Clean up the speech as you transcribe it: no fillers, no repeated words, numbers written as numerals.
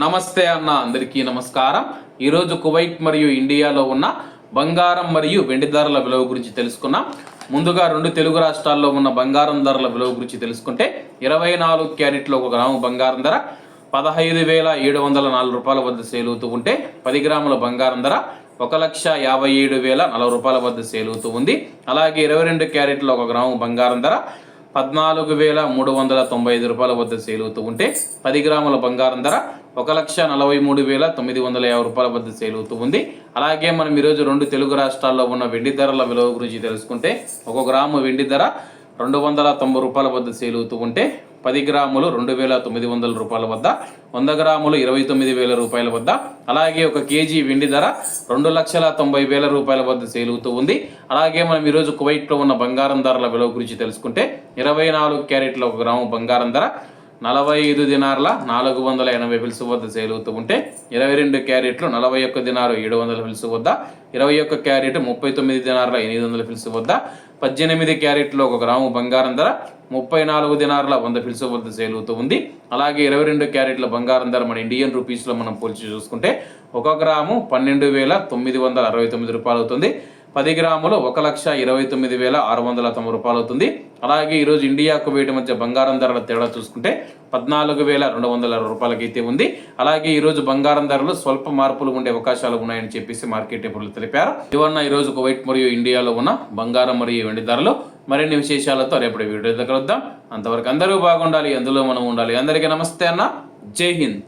నమస్తే అన్న, అందరికీ నమస్కారం. ఈరోజు కువైట్ మరియు ఇండియాలో ఉన్న బంగారం మరియు వెండి ధరల విలువ గురించి తెలుసుకున్నాం. ముందుగా రెండు తెలుగు రాష్ట్రాల్లో ఉన్న బంగారం ధరల విలువ గురించి తెలుసుకుంటే 24 క్యారెట్లో 1 గ్రాము బంగారం ధర 15,704 రూపాయల వద్ద సేల్ అవుతూ ఉంటే 10 గ్రాముల బంగారం ధర 1,57,040 రూపాయల వద్ద సేల్ అవుతూ ఉంది. అలాగే 22 క్యారెట్లో 1 గ్రాము బంగారం ధర 14,395 రూపాయల వద్ద సేల్ అవుతూ ఉంటే 10 గ్రాముల బంగారం ధర 1,43,950 రూపాయల వద్ద సేల్ అవుతూ ఉంది. అలాగే మనం ఈరోజు రెండు తెలుగు రాష్ట్రాల్లో ఉన్న వెండి ధరల విలువ గురించి తెలుసుకుంటే 1 గ్రాము వెండి ధర 290 రూపాయల వద్ద సేల్ అవుతూ ఉంటే 10 గ్రాములు 2,900 రూపాయల వద్ద, 100 గ్రాములు 29,000 రూపాయల వద్ద, అలాగే 1 కేజీ వెండి ధర 2,90,000 రూపాయల వద్ద సేల్ అవుతూ ఉంది. అలాగే మనం ఈరోజు కువైట్లో ఉన్న బంగారం ధరల విలువ గురించి తెలుసుకుంటే 24 క్యారెట్ల 1 గ్రాము బంగారం ధర 45 దినార్ల 480 ఫిల్స్ వద్ద సేల్ అవుతూ ఉంటే 22 క్యారెట్లు 41 దినారు 700 ఫిల్స్ వద్ద, 21 క్యారెట్ 39 దినార్ల 800 ఫిల్స్ వద్ద, 18 క్యారెట్లో 1 గ్రాము బంగారం ధర 34 దినార్ల 100 ఫిల్స్ వద్ద సేల్ అవుతూ ఉంది. అలాగే 22 క్యారెట్ల బంగారం ధర మన ఇండియన్ రూపీస్లో మనం పోల్చి చూసుకుంటే 1 గ్రాము 12,969 రూపాయలు అవుతుంది. 10 గ్రాములు 1,29,690 రూపాయలు అవుతుంది. అలాగే ఈరోజు ఇండియా కువైట్ మధ్య బంగారం ధరల తేడా చూసుకుంటే 14,220 రూపాయలకైతే ఉంది. అలాగే ఈరోజు బంగారం ధరలు స్వల్ప మార్పులు ఉండే అవకాశాలు ఉన్నాయని చెప్పేసి మార్కెట్ నిపుణులు తెలిపారు. ఇవన్న ఈరోజు కువైట్ మరియు ఇండియాలో ఉన్న బంగారం మరియు వెండి ధరలు. మరిన్ని విశేషాలతో రేపటి వీడియో దగ్గర వద్దాం. అంతవరకు అందరూ బాగుండాలి, అందులో మనం ఉండాలి. అందరికీ నమస్తే అన్న, జై హింద్.